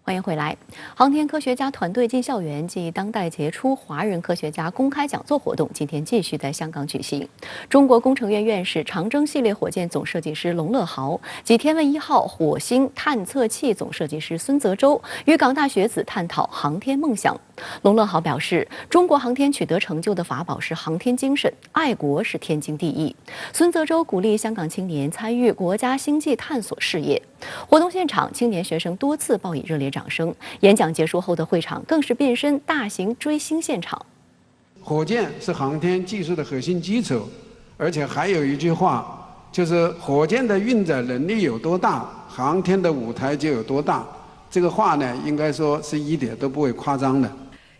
欢迎回来。航天科学家团队进校园暨当代杰出华人科学家公开讲座活动今天继续在香港举行。中国工程院院士、长征系列火箭总设计师龙乐豪及天问1号火星探测器总设计师孙泽洲与港大学子探讨航天梦想。龙乐豪表示，中国航天取得成就的法宝是航天精神，爱国是天经地义。孙泽洲鼓励香港青年参与国家星际探索事业。活动现场，青年学生多次报以热烈掌声。演讲结束后的会场更是变身大型追星现场。火箭是航天技术的核心基础，而且还有一句话，就是火箭的运载能力有多大，航天的舞台就有多大。这个话呢，应该说是一点都不会夸张的。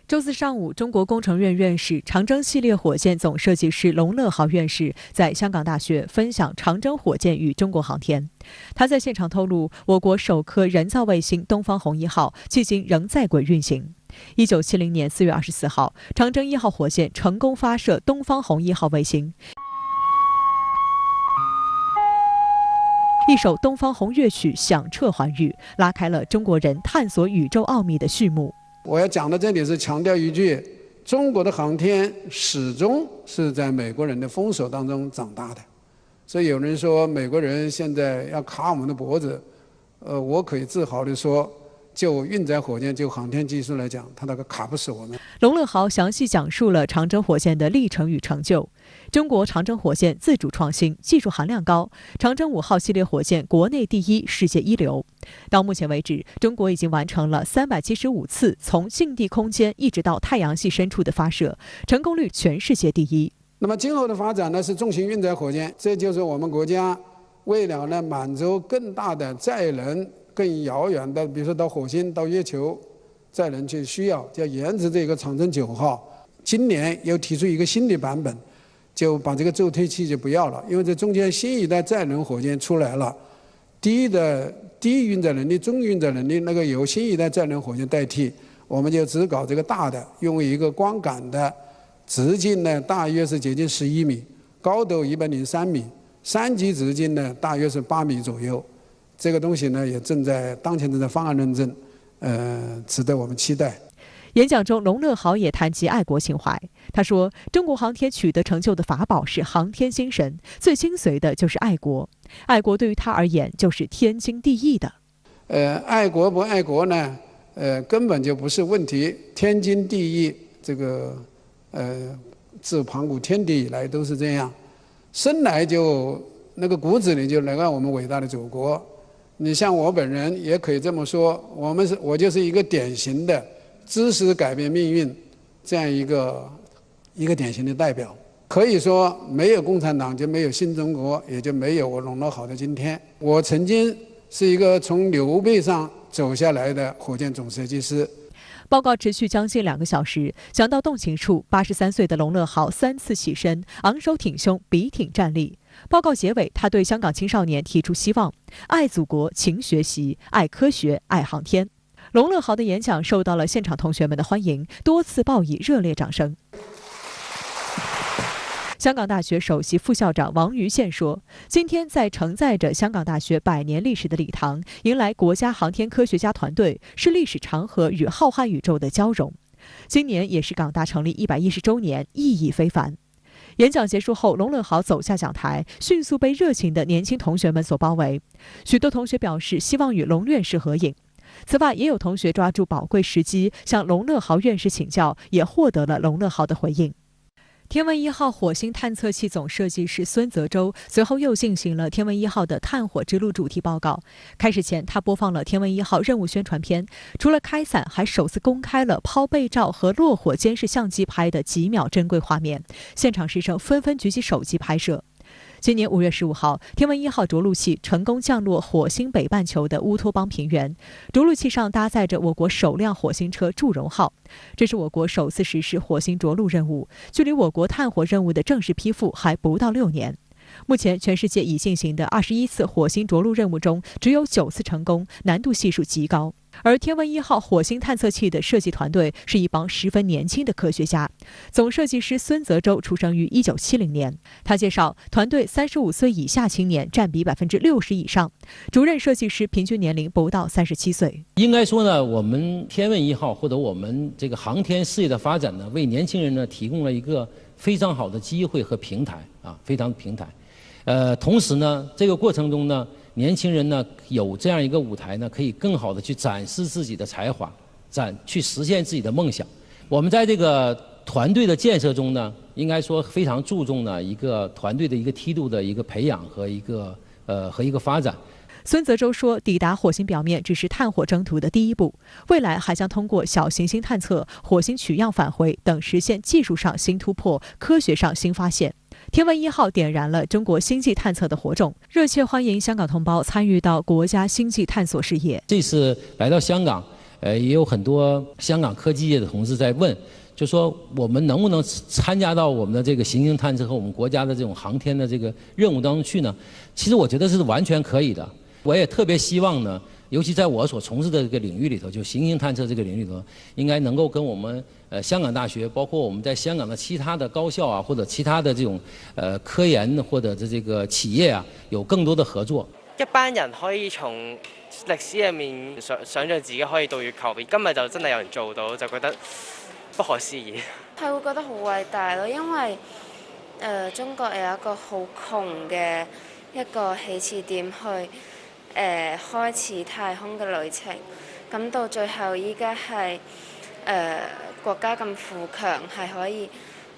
周四上午，中国工程院院士、长征系列火箭总设计师龙乐豪院士在香港大学分享长征火箭与中国航天。他在现场透露，我国首颗人造卫星东方红1号迄今仍在轨运行。1970年4月24号，长征1号火箭成功发射东方红1号卫星。一首东方红乐曲响彻寰宇，拉开了中国人探索宇宙奥秘的序幕。我要讲的这里是强调一句，中国的航天始终是在美国人的风手当中长大的。所以有人说美国人现在要卡我们的脖子，我可以自豪地说，就运载火箭、就航天技术来讲，它那个卡不死我们。龙乐豪详细讲述了长征火箭的历程与成就。中国长征火箭自主创新，技术含量高，长征5号系列火箭国内第一，世界一流。到目前为止，中国已经完成了375次从近地空间一直到太阳系深处的发射，成功率全世界第一。那么今后的发展呢，是重型运载火箭，这就是我们国家为了呢满足更大的载人、更遥远的，比如说到火星、到月球载人去需要，就要研制这个长征9号。今年又提出一个新的版本，就把这个助推器就不要了，因为这中间新一代载人火箭出来了，低运载能力、中运载能力那个由新一代载人火箭代替，我们就只搞这个大的，用一个光杆的，直径呢大约是接近11米，高度103米，3级直径呢大约是8米左右。这个东西呢也当前正在方案论证，值得我们期待。演讲中，龙乐豪也谈及爱国情怀。他说，中国航天取得成就的法宝是航天精神，最精髓的就是爱国。爱国对于他而言就是天经地义的。爱国不爱国呢，根本就不是问题，天经地义。这个自盘古天地以来都是这样，生来就那个骨子里就来爱我们伟大的祖国。你像我本人也可以这么说，我就是一个典型的知识改变命运这样一个典型的代表。可以说没有共产党就没有新中国，也就没有我龙乐豪的今天。我曾经是一个从刘备上走下来的火箭总设计师。报告持续将近2个小时，讲到动情处，83岁的龙乐豪3次起身，昂首挺胸，笔挺站立。报告结尾，他对香港青少年提出希望：爱祖国，勤学习，爱科学，爱航天。龙乐豪的演讲受到了现场同学们的欢迎，多次报以热烈掌声。香港大学首席副校长王于宪说，今天在承载着香港大学100年历史的礼堂，迎来国家航天科学家团队，是历史长河与浩瀚宇宙的交融。今年也是港大成立110周年，意义非凡。演讲结束后，龙乐豪走下讲台，迅速被热情的年轻同学们所包围。许多同学表示希望与龙院士合影。此外，也有同学抓住宝贵时机向龙乐豪院士请教，也获得了龙乐豪的回应。天问1号火星探测器总设计师孙泽洲随后又进行了天问1号的探火之路主题报告。开始前，他播放了天问1号任务宣传片，除了开伞，还首次公开了抛背照和落火监视相机拍的几秒珍贵画面。现场师生纷纷举起手机拍摄。今年5月15号，天问1号着陆器成功降落火星北半球的乌托邦平原。着陆器上搭载着我国首辆火星车祝融号，这是我国首次实施火星着陆任务，距离我国探火任务的正式批复还不到6年。目前，全世界已进行的21次火星着陆任务中，只有9次成功，难度系数极高。而天问1号火星探测器的设计团队是一帮十分年轻的科学家。总设计师孙泽洲出生于1970年。他介绍，团队35岁以下青年占比60%以上，主任设计师平均年龄不到37岁。应该说呢，我们天问1号或者我们这个航天事业的发展呢，为年轻人呢提供了一个非常好的机会和平台啊，非常的平台。同时呢，这个过程中呢，年轻人呢有这样一个舞台呢，可以更好的去展示自己的才华，去实现自己的梦想。我们在这个团队的建设中呢，应该说非常注重呢一个团队的一个梯度的一个培养和一个发展。孙泽洲说，抵达火星表面只是探火征途的第一步，未来还将通过小行星探测、火星取样返回等实现技术上新突破、科学上新发现。天问1号点燃了中国星际探测的火种，热切欢迎香港同胞参与到国家星际探索事业。这次来到香港，也有很多香港科技业的同事在问，就说我们能不能参加到我们的这个行星探测和我们国家的这种航天的这个任务当中去呢？其实我觉得是完全可以的。我也特别希望呢，尤其在我所从事的这个领域里头，就行星探测这个领域里头，应该能够跟我们香港大学，包括我们在香港的其他的高校啊，或者其他的这種科研或者這個企業啊，有更多的合作。一班人可以從歷史入面想像自己可以到月球，今日就真係有人做到，就覺得不可思議。係會覺得好偉大咯，因為中國有一個好窮嘅一個起始點去開始太空嘅旅程，咁到最後依家係國家咁富強，係可以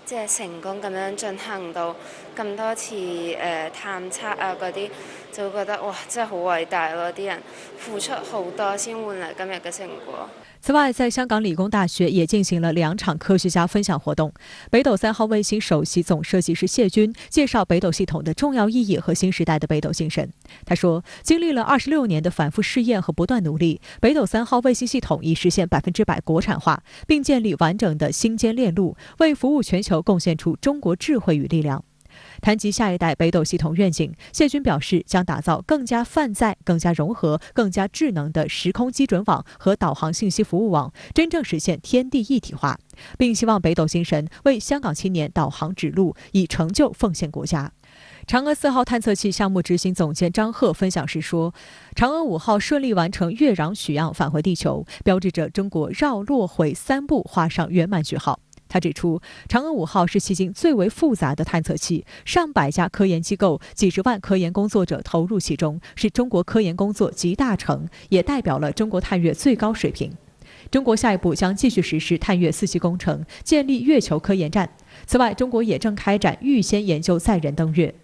即係成功咁樣進行到咁多次探測啊嗰啲，就會覺得哇真係好偉大咯！啲人付出好多先換嚟今日嘅成果。此外，在香港理工大学也进行了2场科学家分享活动。北斗3号卫星首席总设计师谢军介绍北斗系统的重要意义和新时代的北斗精神。他说，经历了26年的反复试验和不断努力，北斗3号卫星系统已实现100%国产化，并建立完整的星间链路，为服务全球贡献出中国智慧与力量。谈及下一代北斗系统愿景，谢军表示将打造更加泛在、更加融合、更加智能的时空基准网和导航信息服务网，真正实现天地一体化，并希望北斗星神为香港青年导航指路，以成就奉献国家。嫦娥4号探测器项目执行总监张鹤分享时说，嫦娥5号顺利完成月壤取样返回地球，标志着中国绕落回3步画上圆满句号。他指出，嫦娥5号是迄今最为复杂的探测器，上百家科研机构、几十万科研工作者投入其中，是中国科研工作集大成，也代表了中国探月最高水平。中国下一步将继续实施探月4期工程，建立月球科研站。此外，中国也正开展预先研究载人登月。